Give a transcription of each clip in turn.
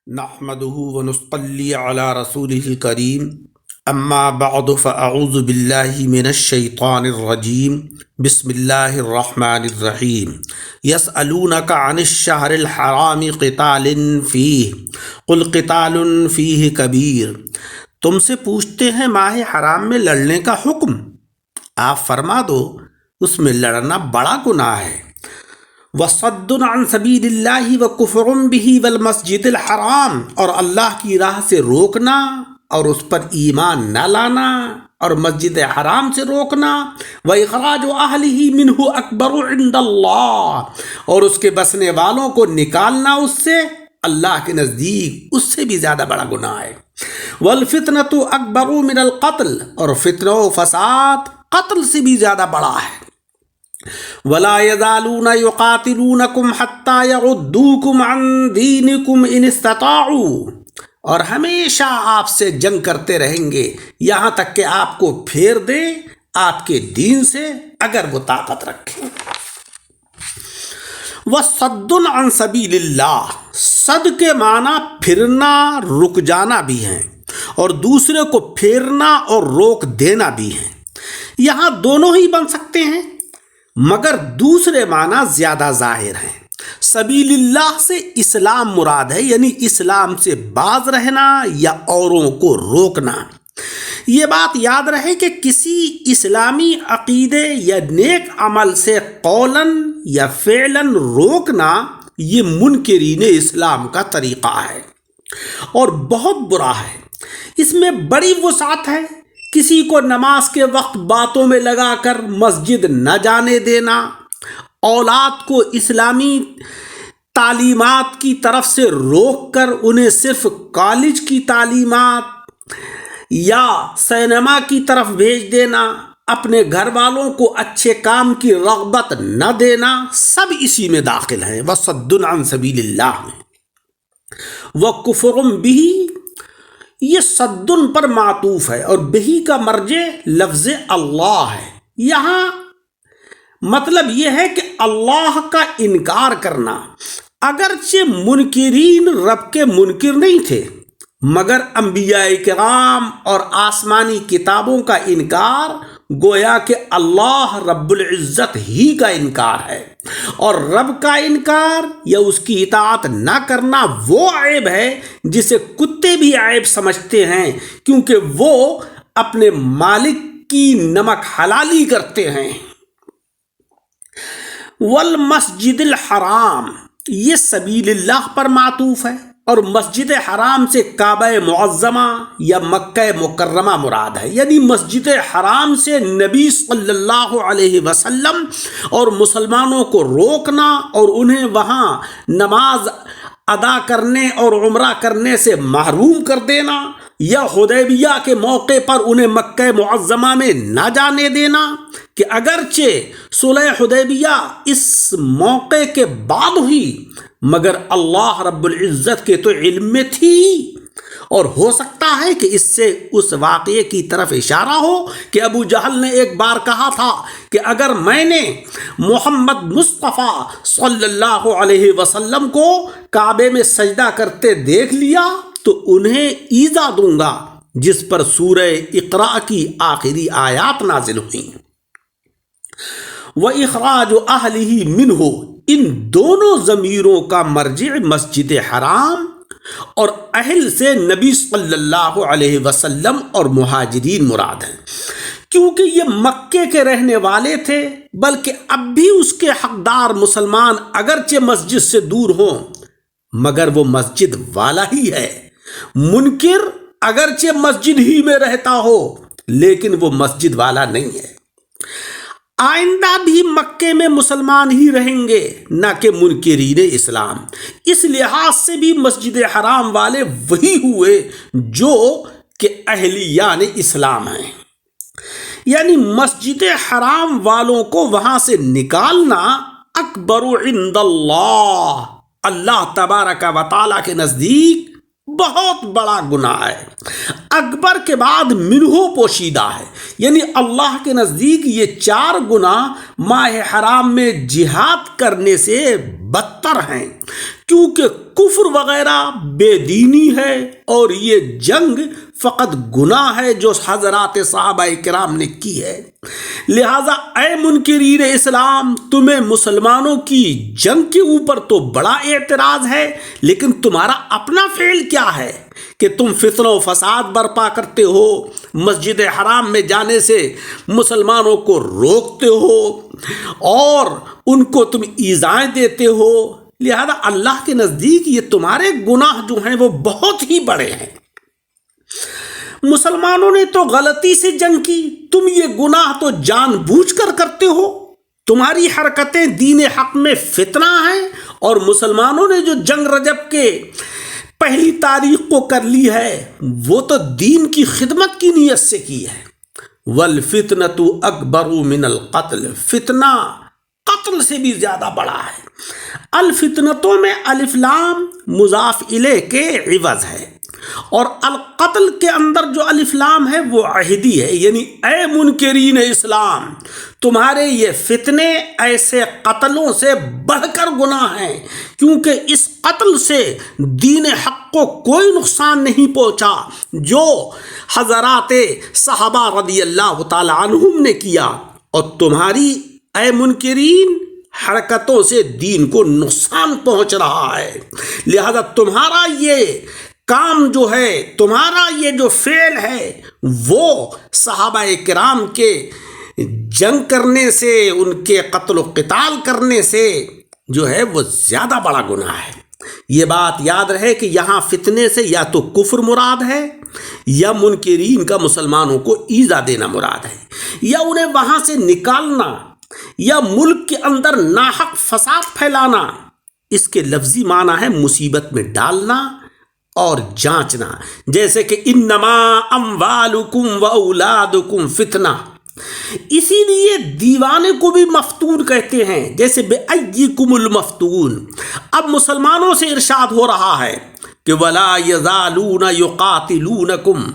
نحمده ونصلي على رسوله الكريم اما بعد فاعوذ بالله من الشيطان الرجيم بسم الله الرحمن الرحيم يسألونك عن الشهر الحرام قتال فيه قل قتال فيه كبير تم سے پوچھتے ہیں ماہ حرام میں لڑنے کا حکم، آپ فرما دو اس میں لڑنا بڑا گناہ ہے۔ وصد عن سبیل اللہ وکفر بہ والمسجد الحرام، اور اللہ کی راہ سے روکنا اور اس پر ایمان نہ لانا اور مسجد حرام سے روکنا، واخراج اہلہ منہ اکبر عند اللہ، اور اس کے بسنے والوں کو نکالنا اس سے اللہ کے نزدیک اس سے بھی زیادہ بڑا گناہ ہے۔ والفتنۃ اکبر من القتل، اور فتنہ و فساد قتل سے بھی زیادہ بڑا ہے۔ وَلَا يَزَالُونَ يُقَاتِلُونَكُمْ حَتَّى يَرُدُّوكُمْ عَنْ دِينِكُمْ إِنِ اسْتَطَاعُوا، اور ہمیشہ آپ سے جنگ کرتے رہیں گے یہاں تک کہ آپ کو پھیر دیں آپ کے دین سے اگر وہ طاقت رکھیں۔ وَصَدٌّ عَنْ سَبِيلِ اللَّهِ، صد کے معنی پھرنا رک جانا بھی ہیں اور دوسرے کو پھیرنا اور روک دینا بھی ہیں۔ یہاں دونوں ہی بن سکتے ہیں مگر دوسرے معنی زیادہ ظاہر ہیں۔ سبیل اللہ سے اسلام مراد ہے، یعنی اسلام سے باز رہنا یا اوروں کو روکنا۔ یہ بات یاد رہے کہ کسی اسلامی عقیدے یا نیک عمل سے قولاً یا فعلاً روکنا یہ منکرین اسلام کا طریقہ ہے اور بہت برا ہے۔ اس میں بڑی وسعت ہے۔ کسی کو نماز کے وقت باتوں میں لگا کر مسجد نہ جانے دینا، اولاد کو اسلامی تعلیمات کی طرف سے روک کر انہیں صرف کالج کی تعلیمات یا سینما کی طرف بھیج دینا، اپنے گھر والوں کو اچھے کام کی رغبت نہ دینا، سب اسی میں داخل ہیں۔ وصد عن سبیل اللہ میں وکفر بہ، یہ صدن پر معطوف ہے اور بہی کا مرجع لفظ اللہ ہے۔ یہاں مطلب یہ ہے کہ اللہ کا انکار کرنا۔ اگرچہ منکرین رب کے منکر نہیں تھے مگر انبیاء کرام اور آسمانی کتابوں کا انکار گویا کہ اللہ رب العزت ہی کا انکار ہے، اور رب کا انکار یا اس کی اطاعت نہ کرنا وہ عیب ہے جسے کتے بھی عیب سمجھتے ہیں، کیونکہ وہ اپنے مالک کی نمک حلالی کرتے ہیں۔ والمسجد الحرام، یہ سبیل اللہ پر معطوف ہے اور مسجد حرام سے کعبہ معظمہ یا مکہ مکرمہ مراد ہے، یعنی مسجد حرام سے نبی صلی اللہ علیہ وسلم اور مسلمانوں کو روکنا اور انہیں وہاں نماز ادا کرنے اور عمرہ کرنے سے محروم کر دینا، یا حدیبیہ کے موقع پر انہیں مکہ معظمہ میں نہ جانے دینا، کہ اگرچہ صلح حدیبیہ اس موقع کے بعد ہوئی مگر اللہ رب العزت کے تو علم میں تھی، اور ہو سکتا ہے کہ اس سے اس واقعے کی طرف اشارہ ہو کہ ابو جہل نے ایک بار کہا تھا کہ اگر میں نے محمد مصطفیٰ صلی اللہ علیہ وسلم کو کعبے میں سجدہ کرتے دیکھ لیا تو انہیں ایذا دوں گا، جس پر سورہ اقرا کی آخری آیات نازل ہوئیں۔ وَإِخْرَاجُ أَهْلِهِ مِنْهُ، ان دونوں ضمیروں کا مرجع مسجد حرام اور اہل سے نبی صلی اللہ علیہ وسلم اور مہاجرین مراد ہیں، کیونکہ یہ مکے کے رہنے والے تھے، بلکہ اب بھی اس کے حقدار مسلمان اگرچہ مسجد سے دور ہوں مگر وہ مسجد والا ہی ہے۔ منکر اگرچہ مسجد ہی میں رہتا ہو لیکن وہ مسجد والا نہیں ہے۔ آئندہ بھی مکے میں مسلمان ہی رہیں گے نہ کہ منکرین اسلام، اس لحاظ سے بھی مسجد حرام والے وہی ہوئے جو کہ اہلیان اسلام ہیں، یعنی مسجد حرام والوں کو وہاں سے نکالنا اکبر عند اللہ، اللہ تبارک و تعالیٰ کے نزدیک بہت بڑا گناہ ہے۔ اکبر کے بعد منہ پوشیدہ ہے، یعنی اللہ کے نزدیک یہ چار گناہ ماہ حرام میں جہاد کرنے سے بدتر ہیں، کیونکہ کفر وغیرہ بے دینی ہے اور یہ جنگ فقط گناہ ہے جو حضرات صحابہ کرام نے کی ہے۔ لہذا اے منکرین اسلام، تمہیں مسلمانوں کی جنگ کے اوپر تو بڑا اعتراض ہے، لیکن تمہارا اپنا فعل کیا ہے کہ تم فتنہ و فساد برپا کرتے ہو، مسجد حرام میں جانے سے مسلمانوں کو روکتے ہو اور ان کو تم ایذائیں دیتے ہو۔ لہذا اللہ کے نزدیک یہ تمہارے گناہ جو ہیں وہ بہت ہی بڑے ہیں۔ مسلمانوں نے تو غلطی سے جنگ کی، تم یہ گناہ تو جان بوجھ کر کرتے ہو۔ تمہاری حرکتیں دین حق میں فتنہ ہیں، اور مسلمانوں نے جو جنگ رجب کے پہلی تاریخ کو کر لی ہے وہ تو دین کی خدمت کی نیت سے کی ہے۔ وَالْفِتْنَةُ أَكْبَرُ مِنَ الْقَتْلِ، فتنہ قتل سے بھی زیادہ بڑا ہے۔ الفتنتوں میں الف لام مضاف الیہ کے عوض ہے، اور القتل کے اندر جو الف لام ہے وہ عہدی ہے، یعنی اے منکرین اسلام، تمہارے یہ فتنے ایسے قتلوں سے بڑھ کر گناہ ہیں، کیونکہ اس قتل سے دین حق کو کوئی نقصان نہیں پہنچا جو حضرات صحابہ رضی اللہ تعالی عنہم نے کیا، اور تمہاری اے منکرین حرکتوں سے دین کو نقصان پہنچ رہا ہے۔ لہذا تمہارا یہ کام جو ہے، تمہارا یہ جو فعل ہے، وہ صحابہ کرام کے جنگ کرنے سے، ان کے قتل و قتال کرنے سے جو ہے وہ زیادہ بڑا گناہ ہے۔ یہ بات یاد رہے کہ یہاں فتنے سے یا تو کفر مراد ہے، یا منکرین کا مسلمانوں کو ایذا دینا مراد ہے، یا انہیں وہاں سے نکالنا، یا ملک کے اندر ناحق فساد پھیلانا۔ اس کے لفظی معنی ہے مصیبت میں ڈالنا اور جانچنا، جیسے کہ انما اموالکم و اولادکم فتنہ۔ اسی لیے دیوانے کو بھی مفتون کہتے ہیں، جیسے بے ایکم المفتون۔ اب مسلمانوں سے ارشاد ہو رہا ہے کہ ولا یزالون یقاتلونکم،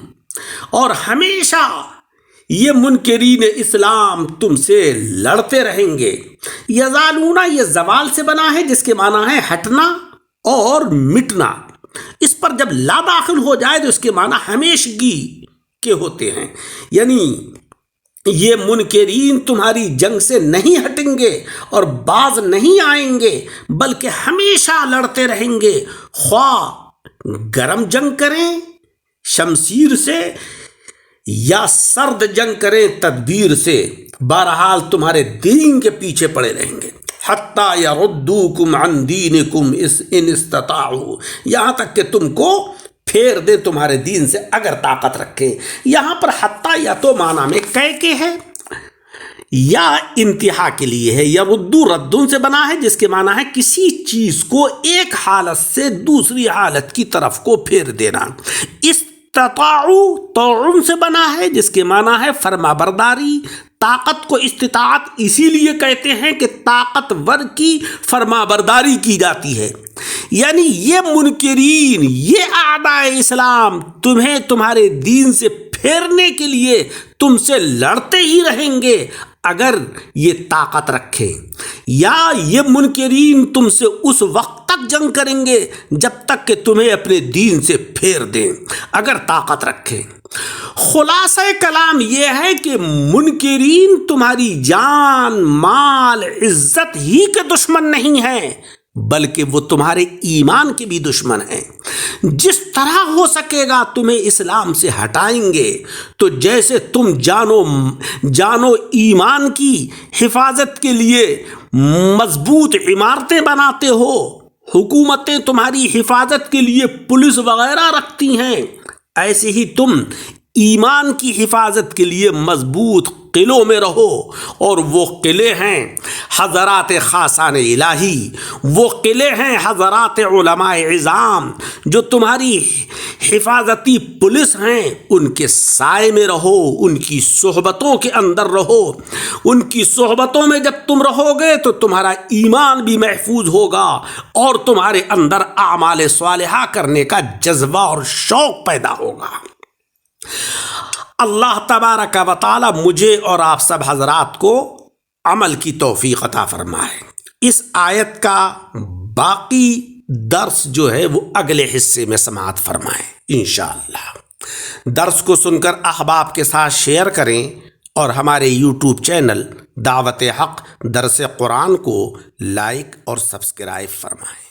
اور ہمیشہ یہ منکرین اسلام تم سے لڑتے رہیں گے۔ یزالون یہ زوال سے بنا ہے، جس کے معنی ہے ہٹنا اور مٹنا۔ اس پر جب لا داخل ہو جائے تو اس کے معنی ہمیشگی کے ہوتے ہیں، یعنی یہ منکرین تمہاری جنگ سے نہیں ہٹیں گے اور باز نہیں آئیں گے، بلکہ ہمیشہ لڑتے رہیں گے، خواہ گرم جنگ کریں شمشیر سے یا سرد جنگ کریں تدبیر سے، بہرحال تمہارے دین کے پیچھے پڑے رہیں گے۔ حتیٰ یردوکم عن دینکم ان استطاعوا، یہاں تک کہ تم کو پھیر دے تمہارے دین سے اگر طاقت رکھے۔ یہاں پر حتیٰ یا تو معنی میں کہہ کے ہے یا انتہا کے لیے ہے، یا ردو ردن سے بنا ہے، جس کے معنی ہے کسی چیز کو ایک حالت سے دوسری حالت کی طرف کو پھیر دینا۔ استطاعوا طاعون سے بنا ہے، جس کے معنی ہے فرما برداری۔ طاقت کو استطاعت اسی لیے کہتے ہیں کہ طاقتور کی فرما برداری کی جاتی ہے، یعنی یہ منکرین، یہ اعداء اسلام تمہیں تمہارے دین سے پھیرنے کے لیے تم سے لڑتے ہی رہیں گے اگر یہ طاقت رکھیں، یا یہ منکرین تم سے اس وقت تک جنگ کریں گے جب تک کہ تمہیں اپنے دین سے پھیر دیں اگر طاقت رکھیں۔ خلاصہ کلام یہ ہے کہ منکرین تمہاری جان، مال، عزت ہی کے دشمن نہیں ہیں، بلکہ وہ تمہارے ایمان کے بھی دشمن ہیں۔ جس طرح ہو سکے گا تمہیں اسلام سے ہٹائیں گے، تو جیسے تم جانو ایمان کی حفاظت کے لیے مضبوط عمارتیں بناتے ہو، حکومتیں تمہاری حفاظت کے لیے پولیس وغیرہ رکھتی ہیں، ایسے ہی تم ایمان کی حفاظت کے لیے مضبوط قلعوں میں رہو، اور وہ قلعے ہیں حضرات خاصان الہی، وہ قلعے ہیں حضرات علماء عظام جو تمہاری حفاظتی پولیس ہیں، ان کے سائے میں رہو، ان کی صحبتوں کے اندر رہو۔ ان کی صحبتوں میں جب تم رہو گے تو تمہارا ایمان بھی محفوظ ہوگا اور تمہارے اندر اعمال صالحہ کرنے کا جذبہ اور شوق پیدا ہوگا۔ اللہ تبارک و تعالی مجھے اور آپ سب حضرات کو عمل کی توفیق عطا فرمائے۔ اس آیت کا باقی درس جو ہے وہ اگلے حصے میں سماعت فرمائیں انشاءاللہ۔ درس کو سن کر احباب کے ساتھ شیئر کریں اور ہمارے یوٹیوب چینل دعوت حق درس قرآن کو لائک اور سبسکرائب فرمائیں۔